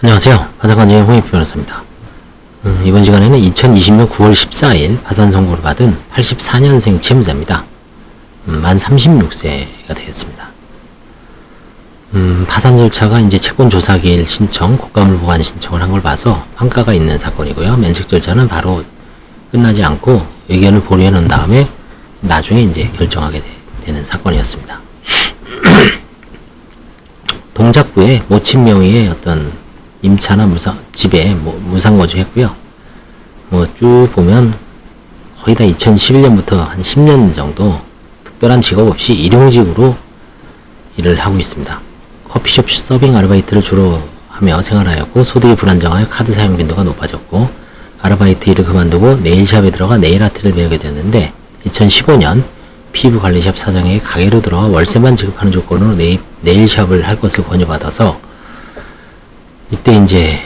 안녕하세요. 파산관제의 홍익 변호사입니다. 이번 시간에는 2020년 9월 14일 파산 선고를 받은 84년생 채무자입니다. 만 36세가 되겠습니다. 파산 절차가 이제 채권 조사기일 신청, 곡가물 보관 신청을 한 걸 봐서 환가가 있는 사건이고요. 면책 절차는 바로 끝나지 않고 의견을 보류해 놓은 다음에 나중에 이제 결정하게 되는 사건이었습니다. 동작구에 모친 명의의 어떤 임차나 집에 무상거주했고요. 쭉 보면 거의 다 2011년부터 한 10년 정도 특별한 직업 없이 일용직으로 일을 하고 있습니다. 커피숍 서빙 아르바이트를 주로 하며 생활하였고, 소득이 불안정하여 카드 사용 빈도가 높아졌고, 아르바이트 일을 그만두고 네일샵에 들어가 네일아트를 배우게 되었는데, 2015년 피부관리샵 사장에게 가게로 들어와 월세만 지급하는 조건으로 네일샵을 할 것을 권유받아서 이때 이제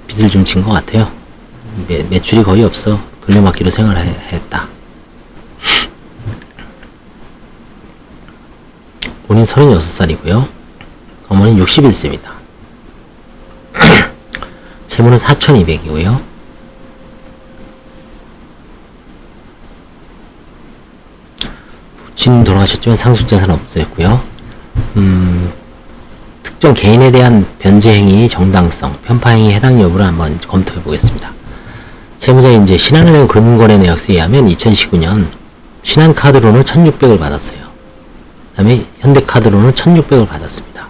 빚을 좀 진 것 같아요. 매출이 거의 없어 돌려막기로 생활했다. 본인 36살이고요. 어머니는 61세입니다. 채무는 4,200이고요. 부친 돌아가셨지만 상속재산 없었고요. 특정 개인에 대한 변제 행위 정당성, 편파 행위 해당 여부를 한번 검토해 보겠습니다. 채무자의 이제 신한은행 금융거래 내역서에 의하면 2019년 신한카드론을 1,600을 받았어요. 그 다음에 현대카드론을 1,600을 받았습니다.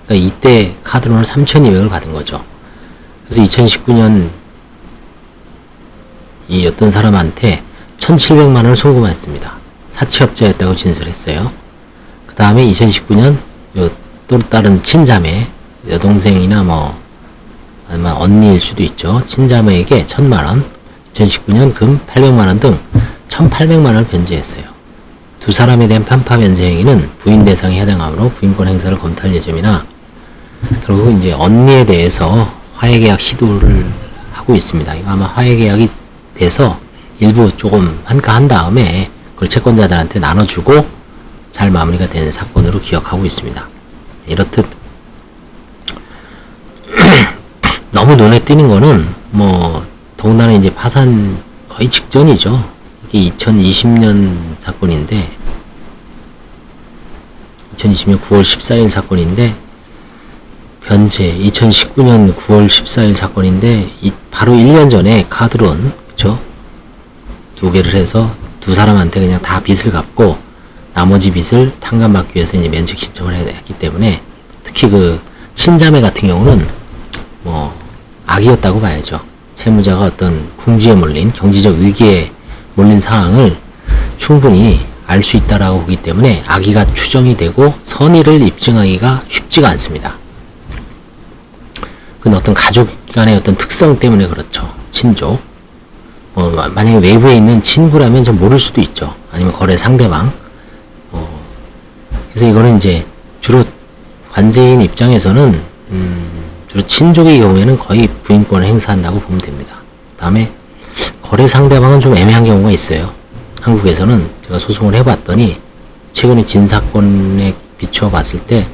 그러니까 이때 카드론을 3,200을 받은 거죠. 그래서 2019년 이 어떤 사람한테 1,700만 원을 송금했습니다. 사채업자였다고 진술했어요. 그 다음에 2019년 또 다른 친자매, 여동생이나 아니면 언니일 수도 있죠. 친자매에게 1,000만 원, 2019년 금 800만 원 등 1,800만 원을 변제했어요. 두 사람에 대한 편파 변제 행위는 부인 대상에 해당하므로 부인권 행사를 검토할 예정이나, 결국 이제 언니에 대해서 화해계약 시도를 하고 있습니다. 이거 아마 화해계약이 돼서 일부 조금 환가한 다음에 그걸 채권자들한테 나눠주고 잘 마무리가 된 사건으로 기억하고 있습니다. 이렇듯 너무 눈에 띄는 거는 더군다나 이제 파산 거의 직전이죠. 이게 2020년 사건인데, 2020년 9월 14일 사건인데, 현재 2019년 9월 14일 사건인데, 바로 1년 전에 카드론, 그쵸? 2개를 해서 두 사람한테 그냥 다 빚을 갚고 나머지 빚을 탕감받기 위해서 이제 면책 신청을 했기 때문에, 특히 그 친자매 같은 경우는 악이었다고 봐야죠. 채무자가 어떤 궁지에 몰린, 경제적 위기에 몰린 상황을 충분히 알 수 있다라고 보기 때문에 악의가 추정이 되고 선의를 입증하기가 쉽지가 않습니다. 그건 어떤 가족 간의 어떤 특성 때문에 그렇죠. 친족. 만약에 외부에 있는 친구라면 좀 모를 수도 있죠. 아니면 거래 상대방. 그래서 이거는 이제 주로 관제인 입장에서는 주로 친족의 경우에는 거의 부인권을 행사한다고 보면 됩니다. 다음에 거래 상대방은 좀 애매한 경우가 있어요. 한국에서는 제가 소송을 해봤더니 최근에 진 사건에 비춰봤을 때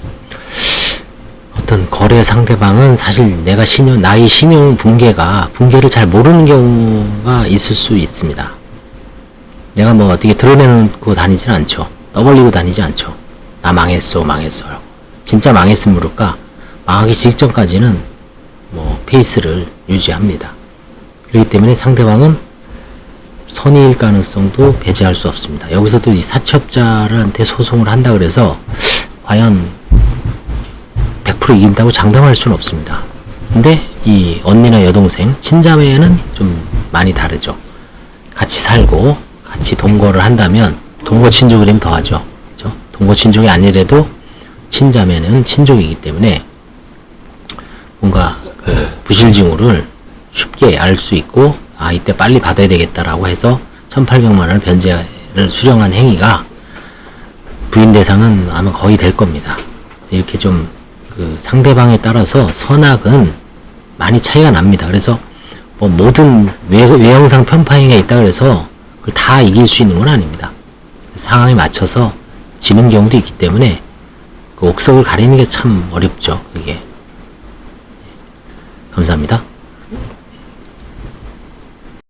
어떤 거래 상대방은 사실 내가 나의 신용 붕괴를 잘 모르는 경우가 있을 수 있습니다. 내가 어떻게 드러내놓고 다니지는 않죠. 떠벌리고 다니지 않죠. 나 망했어 라고. 진짜 망했으면 모를까, 망하기 직전까지는 페이스를 유지합니다. 그렇기 때문에 상대방은 선의일 가능성도 배제할 수 없습니다. 여기서도 이 사채업자한테 소송을 한다 그래서 과연 100% 이긴다고 장담할 수는 없습니다. 근데 이 언니나 여동생, 친자매는 좀 많이 다르죠. 같이 살고 같이 동거를 한다면 동거 친족이라면 더하죠. 그렇죠? 동거 친족이 아니래도 친자매는 친족이기 때문에 뭔가 그 부실 징후를 쉽게 알 수 있고, 이때 빨리 받아야 되겠다라고 해서 1,800만 원을 변제를 수령한 행위가 부인 대상은 아마 거의 될 겁니다. 이렇게 좀 그 상대방에 따라서 선악은 많이 차이가 납니다. 그래서 모든 외형상 편파 행위가 있다 그래서 그걸 다 이길 수 있는 건 아닙니다. 상황에 맞춰서 지는 경우도 있기 때문에 그 옥석을 가리는 게 참 어렵죠. 그게 감사합니다.